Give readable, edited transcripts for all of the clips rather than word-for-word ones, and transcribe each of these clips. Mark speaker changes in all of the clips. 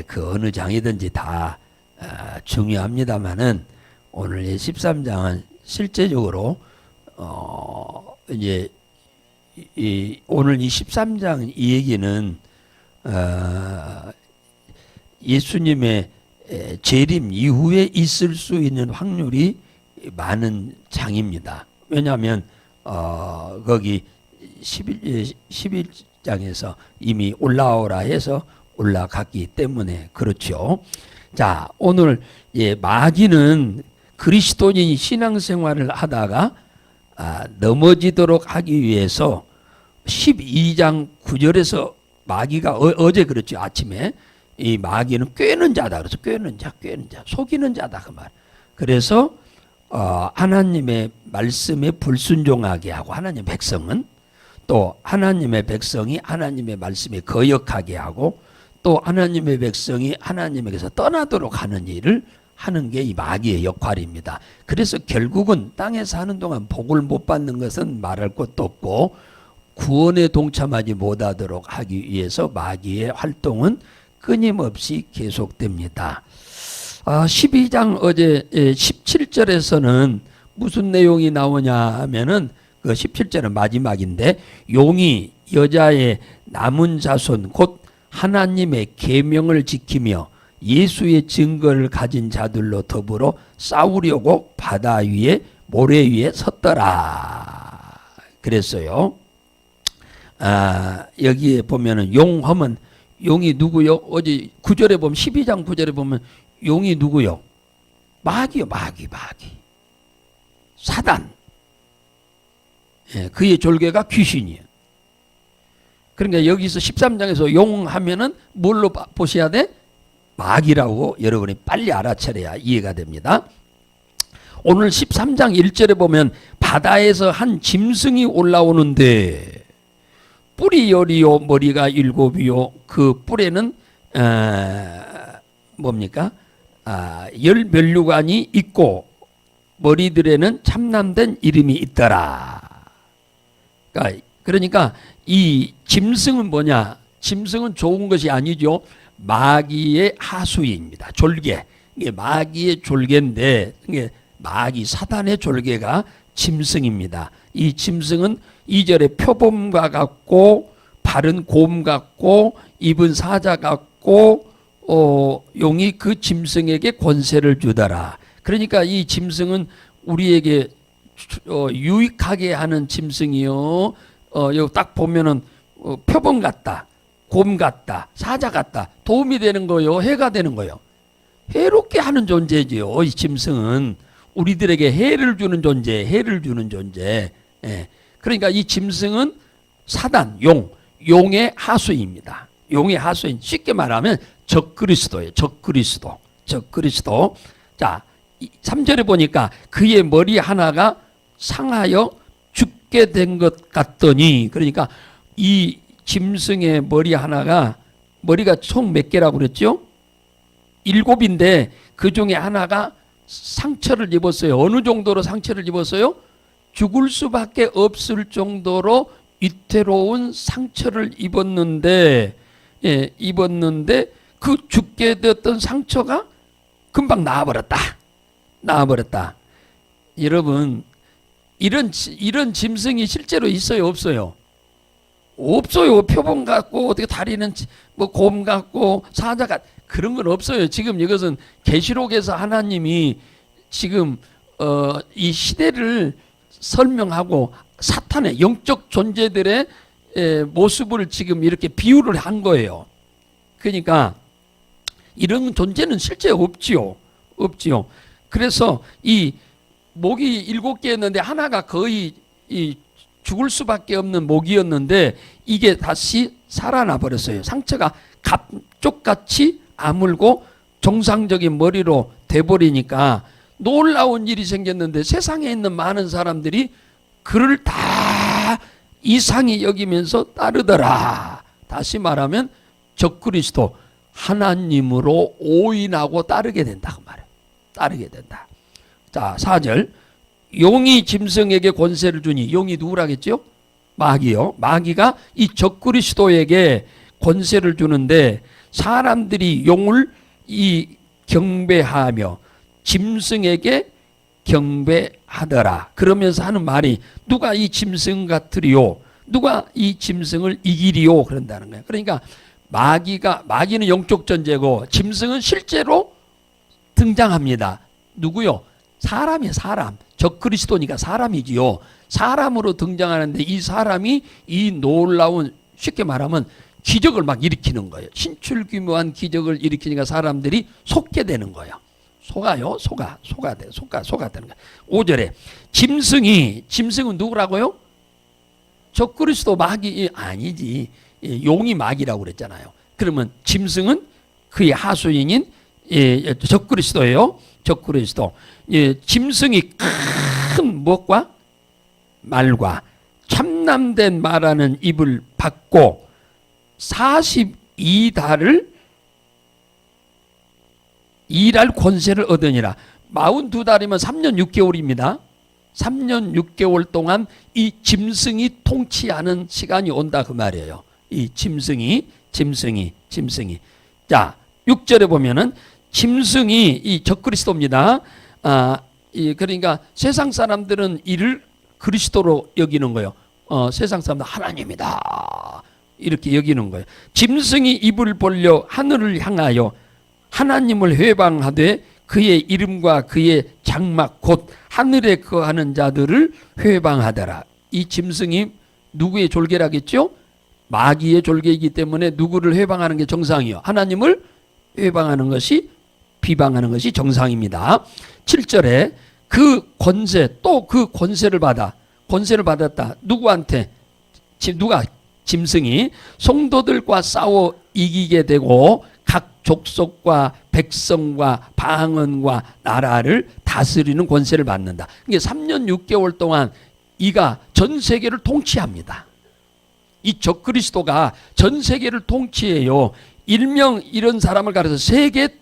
Speaker 1: 그 어느 장이든지 다 중요합니다만은 오늘 이 13장은 실제적으로 이제 오늘 이 13장 이 얘기는 예수님의 재림 이후에 있을 수 있는 확률이 많은 장입니다. 왜냐하면 거기 11장에서 이미 올라오라 해서 올라갔기 때문에 그렇죠. 자, 오늘 마귀는 그리스도인이 신앙생활을 하다가 넘어지도록 하기 위해서 12장 9절에서 마귀가 어제 그랬죠. 아침에 이 마귀는 꿰는 자다. 그래서 꿰는 자, 속이는 자다 그 말. 그래서 하나님의 말씀에 불순종하게 하고 하나님의 백성은 또 하나님의 백성이 하나님의 말씀에 거역하게 하고 또 하나님의 백성이 하나님에게서 떠나도록 하는 일을 하는 게 이 마귀의 역할입니다. 그래서 결국은 땅에 사는 동안 복을 못 받는 것은 말할 것도 없고 구원에 동참하지 못하도록 하기 위해서 마귀의 활동은 끊임없이 계속됩니다. 12장 어제 17절에서는 무슨 내용이 나오냐 하면은 그 17절은 마지막인데 용이 여자의 남은 자손 곧 하나님의 계명을 지키며 예수의 증거를 가진 자들로 더불어 싸우려고 바다 위에 모래 위에 섰더라 그랬어요. 여기에 보면은 용하면 용이 누구요? 어제 9절에 보면 12장 9절에 보면 용이 누구요? 마귀요. 마귀 사단. 그의 졸개가 귀신이에요. 그러니까 여기서 13장에서 용 하면은 뭘로 보셔야 돼? 마귀라고 여러분이 빨리 알아차려야 이해가 됩니다. 오늘 13장 1절에 보면 바다에서 한 짐승이 올라오는데 뿔이 열이요 머리가 일곱이요 그 뿔에는 뭡니까? 열 면류관이 있고 머리들에는 참남된 이름이 있더라. 그러니까 이 짐승은 뭐냐? 짐승은 좋은 것이 아니죠. 마귀의 하수인입니다. 졸개. 이게 마귀의 졸개인데 이게 마귀 사단의 졸개가 짐승입니다. 이 짐승은 2절에 표범과 같고 발은 곰 같고 입은 사자 같고 용이 그 짐승에게 권세를 주더라. 그러니까 이 짐승은 우리에게 유익하게 하는 짐승이요. 여기 딱 보면은 표범 같다, 곰 같다, 사자 같다, 도움이 되는 거요, 해가 되는 거요. 해롭게 하는 존재지요. 이 짐승은 우리들에게 해를 주는 존재, 해를 주는 존재. 그러니까 이 짐승은 사단, 용의 하수입니다. 용의 하수인. 쉽게 말하면 적그리스도예요. 적그리스도. 자, 3절에 보니까 그의 머리 하나가 상하여 죽게 된 것 같더니, 그러니까 이 짐승의 머리 하나가, 머리가 총 몇 개라고 그랬죠? 7인데 그 중에 하나가 상처를 입었어요. 어느 정도로 상처를 입었어요? 죽을 수밖에 없을 정도로 위태로운 상처를 입었는데, 그 죽게 되었던 상처가 금방 나아버렸다. 여러분, 이런 짐승이 실제로 있어요, 없어요? 없어요. 표범 같고 어떻게 다리는 뭐 곰 같고 사자 같 그런 건 없어요. 지금 이것은 계시록에서 하나님이 지금 이 시대를 설명하고 사탄의 영적 존재들의 모습을 지금 이렇게 비유를 한 거예요. 그러니까 이런 존재는 실제 없지요. 그래서 이 목이 7개였는데 하나가 거의 이 죽을 수밖에 없는 목이었는데 이게 다시 살아나 버렸어요. 상처가 갑쪽같이 아물고 정상적인 머리로 돼버리니까 놀라운 일이 생겼는데 세상에 있는 많은 사람들이 그를 다 이상히 여기면서 따르더라. 다시 말하면 적그리스도 하나님으로 오인하고 따르게 된다 그 말이에요. 따르게 된다. 자, 4절. 용이 짐승에게 권세를 주니, 용이 누구라겠죠? 마귀요. 마귀가 이 적그리스도에게 권세를 주는데 사람들이 용을 경배하며 짐승에게 경배하더라. 그러면서 하는 말이 누가 이 짐승 같으리요? 누가 이 짐승을 이기리요? 그런다는 거예요. 그러니까 마귀는 영적 존재고 짐승은 실제로 등장합니다. 누구요? 사람이에요. 사람. 적그리스도니까 사람이지요. 사람으로 등장하는데 이 사람이 이 놀라운, 쉽게 말하면 기적을 막 일으키는 거예요. 신출귀묘한 기적을 일으키니까 사람들이 속게 되는 거예요. 속아요. 되는 거예요. 5절에 짐승은 누구라고요? 적그리스도 마귀 아니지. 용이 마귀라고 그랬잖아요. 그러면 짐승은 그의 하수인인 적그리스도예요. 적그리스도. 짐승이 큰 무엇과 말과 참남된 말하는 입을 받고 42달을 일할 권세를 얻으니라. 42달이면 3년 6개월입니다. 3년 6개월 동안 이 짐승이 통치하는 시간이 온다 그 말이에요. 이 짐승이. 자, 6절에 보면은 짐승이 이 적그리스도입니다. 그러니까 세상 사람들은 이를 그리스도로 여기는 거예요. 세상 사람들 하나님이다 이렇게 여기는 거예요. 짐승이 입을 벌려 하늘을 향하여 하나님을 회방하되 그의 이름과 그의 장막 곧 하늘에 거하는 자들을 회방하더라. 이 짐승이 누구의 졸개라겠죠? 마귀의 졸개이기 때문에 누구를 회방하는 게 정상이요? 하나님을 회방하는 것이, 비방하는 것이 정상입니다. 7절에 그 권세, 또 그 권세를 받았다. 누구한테? 누가? 짐승이 성도들과 싸워 이기게 되고 각 족속과 백성과 방언과 나라를 다스리는 권세를 받는다. 이게 3년 6개월 동안 이가 전 세계를 통치합니다. 이 적그리스도가 전 세계를 통치해요. 일명 이런 사람을 가려서 세계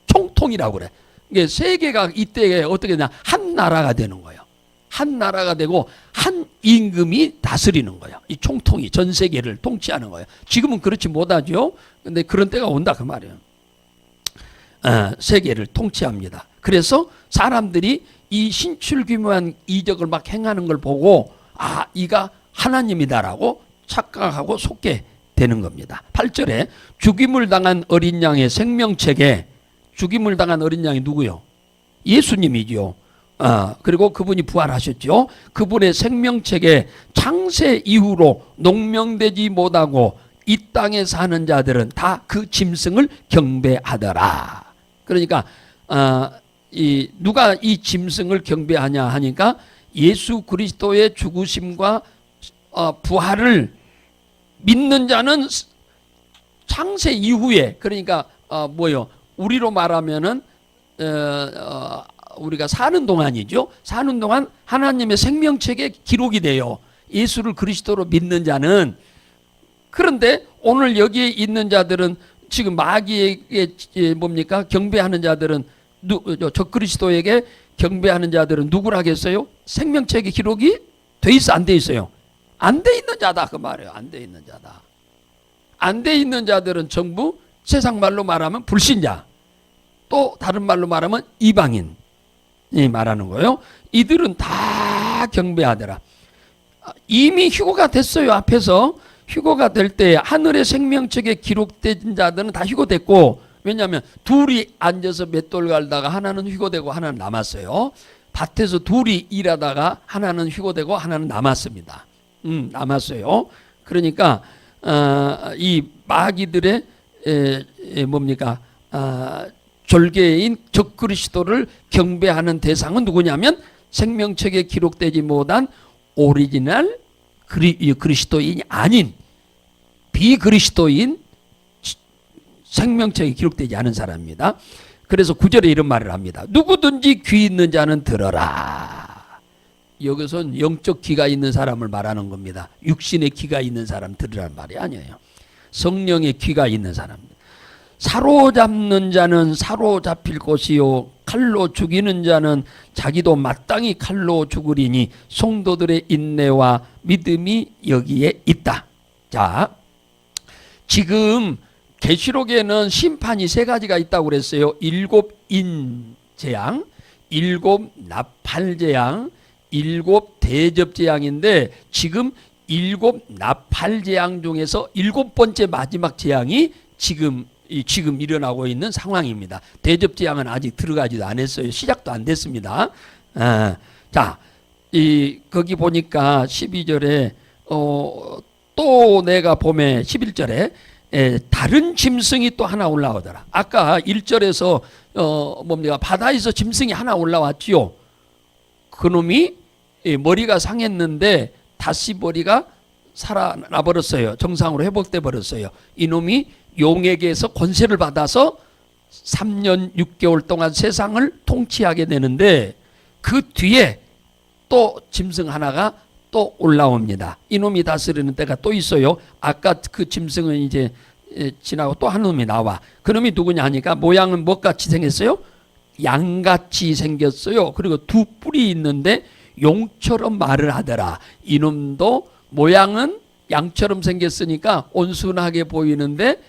Speaker 1: 총통이라고 그래. 이게 세계가 이때 어떻게 되냐? 한 나라가 되는 거예요. 한 나라가 되고 한 임금이 다스리는 거예요. 이 총통이 전 세계를 통치하는 거예요. 지금은 그렇지 못하죠. 근데 그런 때가 온다 그 말이에요. 세계를 통치합니다. 그래서 사람들이 이 신출귀묘한 이적을 막 행하는 걸 보고 이가 하나님이다라고 착각하고 속게 되는 겁니다. 8절에 죽임을 당한 어린 양의 생명책에, 죽임을 당한 어린 양이 누구요? 예수님이죠. 그리고 그분이 부활하셨죠. 그분의 생명책에 창세 이후로 농명되지 못하고 이 땅에 사는 자들은 다 그 짐승을 경배하더라. 그러니까 누가 이 짐승을 경배하냐 하니까 예수 그리스도의 죽으심과 부활을 믿는 자는 창세 이후에, 그러니까 우리로 말하면은 우리가 사는 동안이죠. 사는 동안 하나님의 생명책에 기록이 돼요. 예수를 그리스도로 믿는 자는. 그런데 오늘 여기에 있는 자들은 지금 마귀에게 경배하는 자들은 적그리스도에게 경배하는 자들은 누구라겠어요? 생명책에 기록이 돼 있어, 안 돼 있어요? 안 돼 있는 자다 그 말이에요. 안 돼 있는 자다. 안 돼 있는 자들은 전부 세상 말로 말하면 불신자, 또 다른 말로 말하면 이방인 말하는 거예요. 이들은 다 경배하더라. 이미 휴거가 됐어요. 앞에서 휴거가 될 때 하늘의 생명책에 기록된 자들은 다 휴거됐고, 왜냐하면 둘이 앉아서 맷돌 갈다가 하나는 휴거되고 하나는 남았어요. 밭에서 둘이 일하다가 하나는 휴거되고 하나는 남았습니다. 남았어요. 그러니까 이 마귀들의 졸개인 적그리스도를 경배하는 대상은 누구냐면 생명책에 기록되지 못한 오리지널 그리스도인이 아닌 비그리스도인, 생명책에 기록되지 않은 사람입니다. 그래서 9절에 이런 말을 합니다. 누구든지 귀 있는 자는 들어라. 여기서는 영적 귀가 있는 사람을 말하는 겁니다. 육신의 귀가 있는 사람 들으라는 말이 아니에요. 성령의 귀가 있는 사람입니다. 사로잡는 자는 사로잡힐 것이요 칼로 죽이는 자는 자기도 마땅히 칼로 죽으리니 성도들의 인내와 믿음이 여기에 있다. 자, 지금 계시록에는 심판이 세 가지가 있다고 그랬어요. 일곱 인 재앙, 일곱 나팔 재앙, 일곱 대접 재앙인데 지금 일곱 나팔 재앙 중에서 일곱 번째 마지막 재앙이 지금 일어나고 있는 상황입니다. 대접 재앙은 아직 들어가지도 않았어요. 시작도 안 됐습니다. 자, 거기 보니까 12절에 또 내가 봄에 11절에 다른 짐승이 또 하나 올라오더라. 아까 1절에서 뭡니까? 바다에서 짐승이 하나 올라왔지요. 그놈이 머리가 상했는데 다시 머리가 살아나 버렸어요. 정상으로 회복돼 버렸어요. 이놈이 용에게서 권세를 받아서 3년 6개월 동안 세상을 통치하게 되는데 그 뒤에 또 짐승 하나가 또 올라옵니다. 이놈이 다스리는 때가 또 있어요. 아까 그 짐승은 이제 지나고 또 한 놈이 나와. 그놈이 누구냐 하니까 모양은 뭐같이 생겼어요? 양같이 생겼어요. 그리고 두 뿔이 있는데 용처럼 말을 하더라. 이놈도 모양은 양처럼 생겼으니까 온순하게 보이는데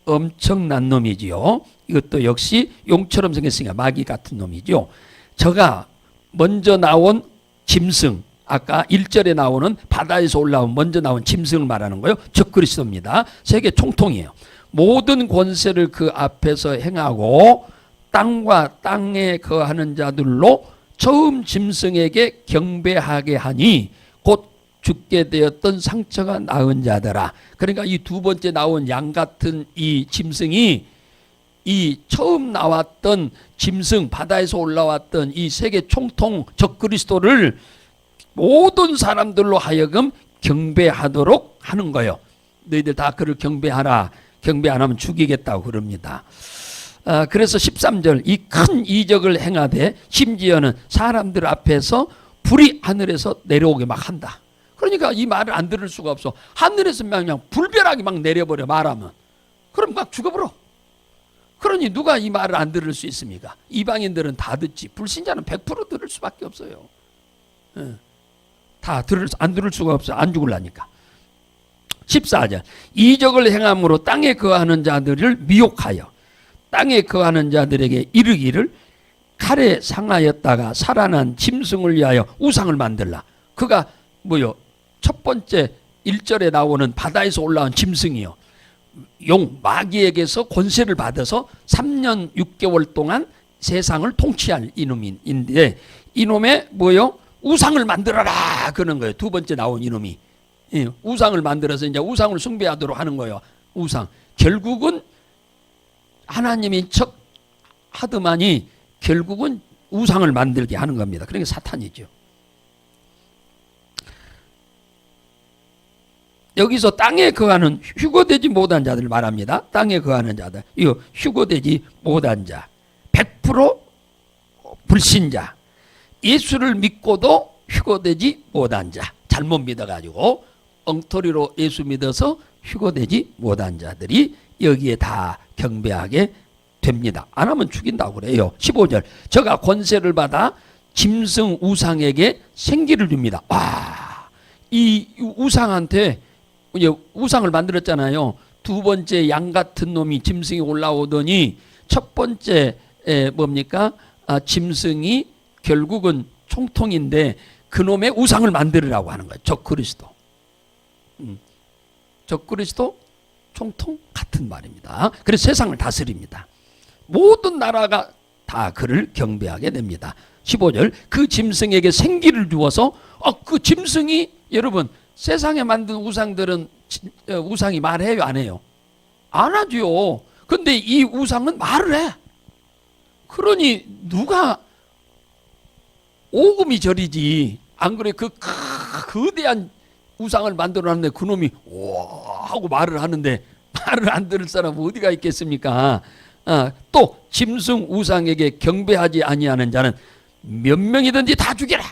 Speaker 1: 엄청난 놈이지요. 이것도 역시 용처럼 생겼으니까 마귀 같은 놈이죠. 저가 먼저 나온 짐승, 아까 1절에 나오는 바다에서 올라온 먼저 나온 짐승을 말하는 거예요. 적그리스도입니다. 세계 총통이에요. 모든 권세를 그 앞에서 행하고 땅과 땅에 거하는 자들로 처음 짐승에게 경배하게 하니 곧 죽게 되었던 상처가 나은 자더라. 그러니까 이 두 번째 나온 양 같은 이 짐승이 이 처음 나왔던 짐승, 바다에서 올라왔던 이 세계 총통 적그리스도를 모든 사람들로 하여금 경배하도록 하는 거예요. 너희들 다 그를 경배하라. 경배 안 하면 죽이겠다고 그럽니다. 그래서 13절 이 큰 이적을 행하되 심지어는 사람들 앞에서 불이 하늘에서 내려오게 막 한다. 그러니까 이 말을 안 들을 수가 없어. 하늘에서 그냥 불벼락이 막 내려버려 말하면. 그럼 막 죽어버려. 그러니 누가 이 말을 안 들을 수 있습니까? 이방인들은 다 듣지. 불신자는 100% 들을 수밖에 없어요. 다 안 들을 수가 없어. 안 죽으려니까. 14절 이적을 행함으로 땅에 거하는 자들을 미혹하여 땅에 거하는 자들에게 이르기를 칼에 상하였다가 살아난 짐승을 위하여 우상을 만들라. 그가 뭐요? 첫 번째 1절에 나오는 바다에서 올라온 짐승이요. 용 마귀에게서 권세를 받아서 3년 6개월 동안 세상을 통치할 이놈인데 이놈의 뭐요? 우상을 만들어라 그런 거예요. 두 번째 나온 이놈이 우상을 만들어서 이제 우상을 숭배하도록 하는 거예요. 우상. 결국은 하나님인 척 하더만이 결국은 우상을 만들게 하는 겁니다. 그러니까 사탄이죠. 여기서 땅에 거하는 휴거되지 못한 자들을 말합니다. 땅에 거하는 자들. 이거 휴거되지 못한 자. 100% 불신자. 예수를 믿고도 휴거되지 못한 자. 잘못 믿어가지고 엉터리로 예수 믿어서 휴거되지 못한 자들이 여기에 다 경배하게 됩니다. 안 하면 죽인다고 그래요. 15절 저가 권세를 받아 짐승 우상에게 생기를 줍니다. 와, 이 우상한테 이제 우상을 만들었잖아요. 두 번째 양 같은 놈이 짐승이 올라오더니 첫 번째 뭡니까? 짐승이 결국은 총통인데 그놈의 우상을 만들으라고 하는 거예요. 적그리스도. 적그리스도 총통 같은 말입니다. 그래서 세상을 다스립니다. 모든 나라가 다 그를 경배하게 됩니다. 15절 그 짐승에게 생기를 주어서 그 짐승이 여러분 세상에 만든 우상들은 우상이 말해요 안 해요? 안 하죠. 근데 이 우상은 말을 해. 그러니 누가 오금이 저리지. 안 그래? 그 거대한 우상을 만들어놨는데 그놈이 와 하고 말을 하는데 말을 안 들을 사람은 어디가 있겠습니까? 또 짐승 우상에게 경배하지 아니하는 자는 몇 명이든지 다 죽여라.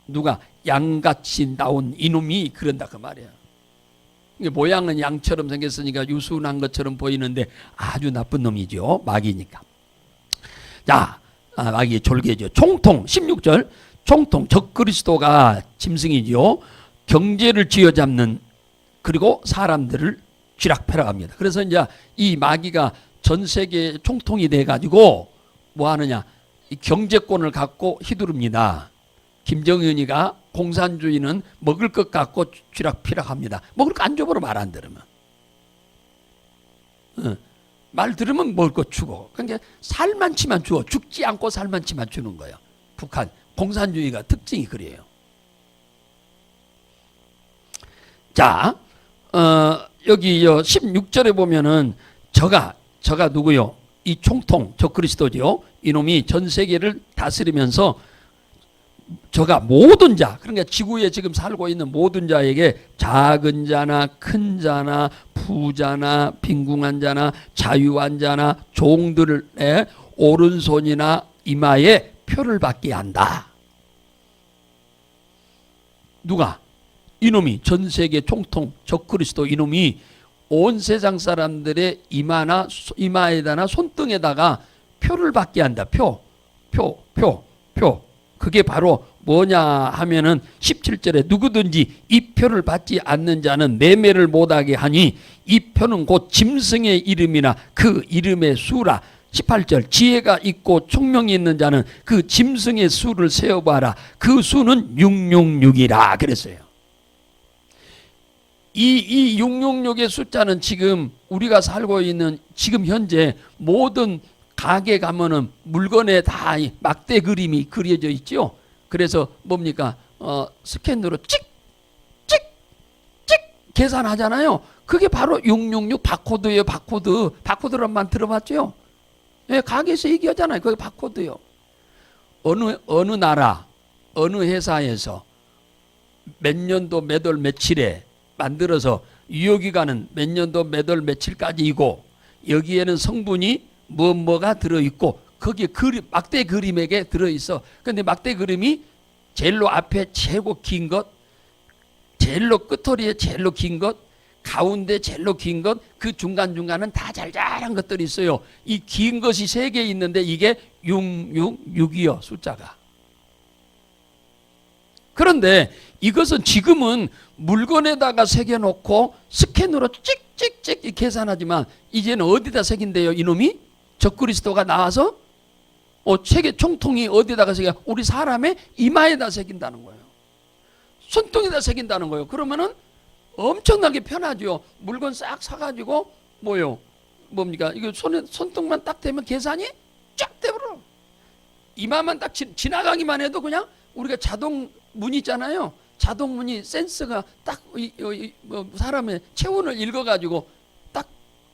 Speaker 1: 누가? 양같이 나온 이놈이 그런다 그 말이야. 모양은 양처럼 생겼으니까 유순한 것처럼 보이는데 아주 나쁜 놈이죠. 마귀니까. 자, 마귀의 졸개죠. 총통 16절 총통 적그리스도가 짐승이죠. 경제를 쥐어잡는 그리고 사람들을 쥐락펴락합니다. 그래서 이제 이 마귀가 전 세계 총통이 돼 가지고 뭐 하느냐, 이 경제권을 갖고 휘두릅니다. 김정은이가 공산주의는 먹을 것 갖고 쥐락펴락합니다. 먹을 거 안 줘버려, 말 안 들으면. 말 들으면 먹을 거 주고. 그러니까 살만 치만 주어. 죽지 않고 살만 치만 주는 거예요. 북한 공산주의가 특징이 그래요. 자, 여기 16절에 보면은 저가 누구요? 이 총통, 저 그리스도죠. 이놈이 전 세계를 다스리면서 저가 모든 자, 그러니까 지구에 지금 살고 있는 모든 자에게 작은 자나 큰 자나 부자나 빈궁한 자나 자유한 자나 종들의 오른손이나 이마에 표를 받게 한다. 누가? 이놈이, 전 세계 총통 적그리스도 이놈이 온 세상 사람들의 이마에다나 손등에다가 표를 받게 한다. 표. 그게 바로 뭐냐 하면은 17절에 누구든지 이 표를 받지 않는 자는 매매를 못하게 하니 이 표는 곧 짐승의 이름이나 그 이름의 수라. 18절 지혜가 있고 총명이 있는 자는 그 짐승의 수를 세어봐라. 그 수는 666이라 그랬어요. 이 666의 숫자는 지금 우리가 살고 있는 지금 현재 모든 가게 가면은 물건에 다 막대 그림이 그려져 있죠. 그래서 뭡니까? 스캔으로 찍 계산하잖아요. 그게 바로 666 바코드예요. 바코드란만 들어봤죠? 예, 가게에서 얘기하잖아요. 그게 바코드요. 어느 나라, 어느 회사에서 몇 년도 몇 월 며칠에 만들어서 유효기간은 몇 년도 몇 월 며칠까지이고 여기에는 성분이 뭐가 들어있고 거기에 막대 그림에게 들어있어. 근데 막대 그림이 제일로 앞에 최고 긴 것, 제일로 끝머리에 제일로 긴 것, 가운데 제일로 긴 것, 그 중간중간은 다 잘잘한 것들이 있어요. 이 긴 것이 3개 있는데 이게 666이요, 숫자가. 그런데 이것은 지금은 물건에다가 새겨놓고 스캔으로 찍찍찍 계산하지만 이제는 어디다 새긴대요, 이놈이? 적그리스도가 나와서 세계 총통이 어디다가 새겨? 우리 사람의 이마에다 새긴다는 거예요. 손등에다 새긴다는 거예요. 그러면은 엄청나게 편하죠. 물건 싹 사가지고 뭡니까? 이거 손등만 딱 대면 계산이 쫙 돼버려. 이마만 딱 지나가기만 해도 그냥 우리가 자동 문 있잖아요. 자동 문이 센서가 딱 사람의 체온을 읽어가지고 딱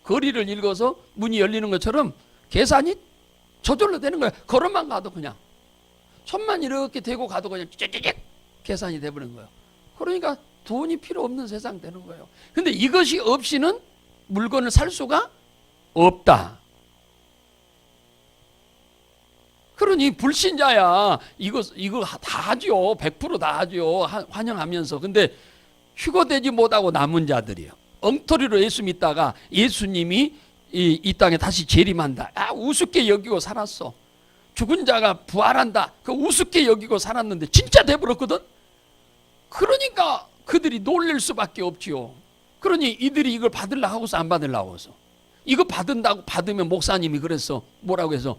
Speaker 1: 거리를 읽어서 문이 열리는 것처럼 계산이 저절로 되는 거예요. 걸어만 가도 그냥 손만 이렇게 대고 가도 그냥 찌찌찌 계산이 돼버리는 거예요. 그러니까 돈이 필요 없는 세상 되는 거예요. 근데 이것이 없이는 물건을 살 수가 없다. 그러니 불신자야 이거 다 하죠. 100% 다 하죠. 환영하면서. 근데 휴거되지 못하고 남은 자들이요. 엉터리로 예수 믿다가 예수님이 이 땅에 다시 재림한다. 우습게 여기고 살았어. 죽은 자가 부활한다. 그 우습게 여기고 살았는데 진짜 돼버렸거든. 그러니까 그들이 놀랄 수밖에 없지요. 그러니 이들이 이걸 받으려고 하고서 안 받으려고 해서 이거 받으면 목사님이 그랬어. 뭐라고 해서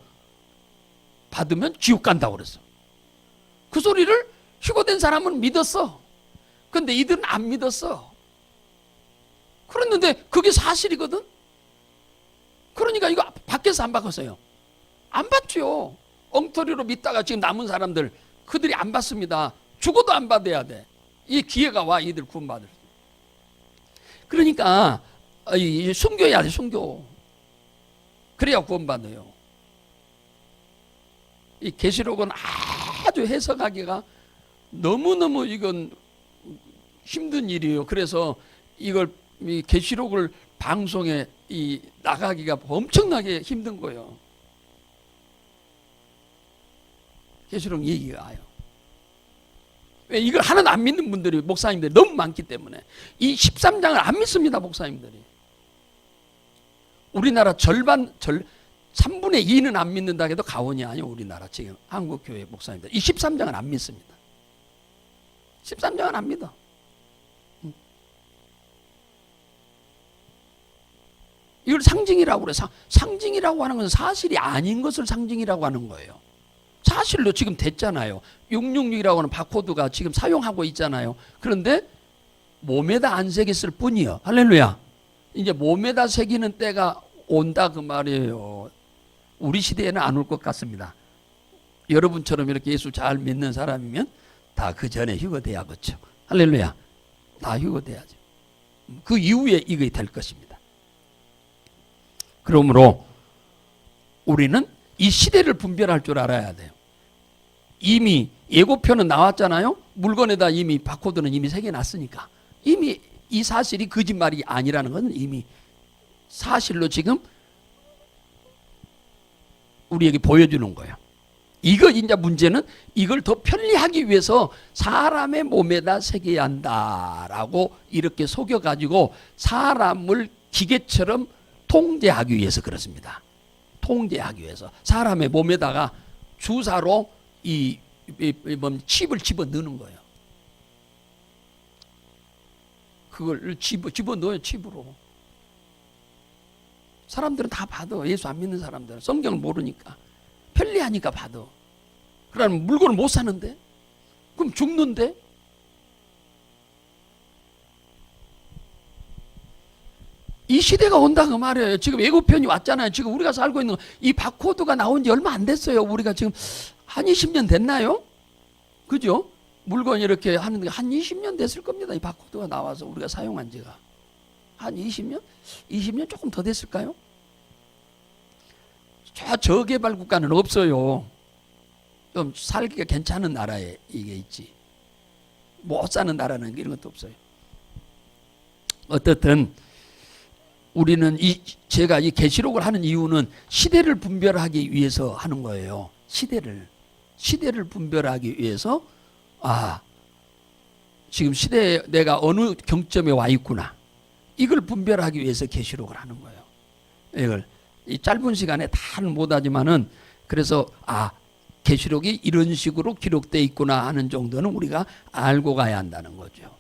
Speaker 1: 받으면 지옥 간다고 그랬어. 그 소리를 휴거된 사람은 믿었어. 근데 이들은 안 믿었어. 그랬는데 그게 사실이거든. 그러니까 이거 밖에서 안 받았어요. 안 받죠. 엉터리로 믿다가 지금 남은 사람들 그들이 안 받습니다. 죽어도 안 받아야 돼. 이 기회가 와. 이들 구원받을. 그러니까 순교해야 돼. 순교. 그래야 구원받아요. 이 계시록은 아주 해석하기가 너무너무 이건 힘든 일이에요. 그래서 이걸 이 계시록을 방송에 나가기가 엄청나게 힘든 거예요. 계시록 얘기가 와요. 왜 이걸 하나도 안 믿는 분들이 목사님들이 너무 많기 때문에 이 13장을 안 믿습니다. 목사님들이. 우리나라 3분의 2는 안 믿는다 해도 가언이 아니에요. 우리나라 지금 한국교회 목사님들 이 13장은 안 믿습니다. 13장은 안 믿어. 이걸 상징이라고 그래. 상징이라고 하는 것은 사실이 아닌 것을 상징이라고 하는 거예요. 사실로 지금 됐잖아요. 666이라고 하는 바코드가 지금 사용하고 있잖아요. 그런데 몸에다 안 새겼을 뿐이요. 할렐루야. 이제 몸에다 새기는 때가 온다 그 말이에요. 우리 시대에는 안 올 것 같습니다. 여러분처럼 이렇게 예수 잘 믿는 사람이면 다 그 전에 휴거돼야겠죠. 할렐루야. 다 휴거돼야죠. 그 이후에 이게 될 것입니다. 그러므로 우리는 이 시대를 분별할 줄 알아야 돼요. 이미 예고편은 나왔잖아요. 물건에다 이미 바코드는 이미 새겨놨으니까 이미 이 사실이 거짓말이 아니라는 것은 이미 사실로 지금 우리에게 보여주는 거예요. 이거 이제 문제는 이걸 더 편리하기 위해서 사람의 몸에다 새겨야 한다라고 이렇게 속여가지고 사람을 기계처럼 통제하기 위해서 그렇습니다. 통제하기 위해서 사람의 몸에다가 주사로 이 칩을 집어 넣는 거예요. 그걸 집어 넣어요. 칩으로. 사람들은 다 봐도 예수 안 믿는 사람들은 성경을 모르니까 편리하니까 봐도. 그러면 물건을 못 사는데 그럼 죽는데. 이 시대가 온다 그 말이에요. 지금 예고편이 왔잖아요. 지금 우리가 살고 있는 이 바코드가 나온 지 얼마 안 됐어요. 우리가 지금 한 20년 됐나요? 그죠? 물건 이렇게 하는데 한 20년 됐을 겁니다. 이 바코드가 나와서 우리가 사용한 지가 한 20년? 20년 조금 더 됐을까요? 저개발 국가는 없어요. 좀 살기가 괜찮은 나라에 이게 있지. 못 사는 나라는 이런 것도 없어요. 어떻든 우리는 제가 이 계시록을 하는 이유는 시대를 분별하기 위해서 하는 거예요. 시대를 분별하기 위해서 지금 시대에 내가 어느 경점에 와 있구나. 이걸 분별하기 위해서 계시록을 하는 거예요. 이걸 이 짧은 시간에 다는 못하지만은 그래서 계시록이 이런 식으로 기록되어 있구나 하는 정도는 우리가 알고 가야 한다는 거죠.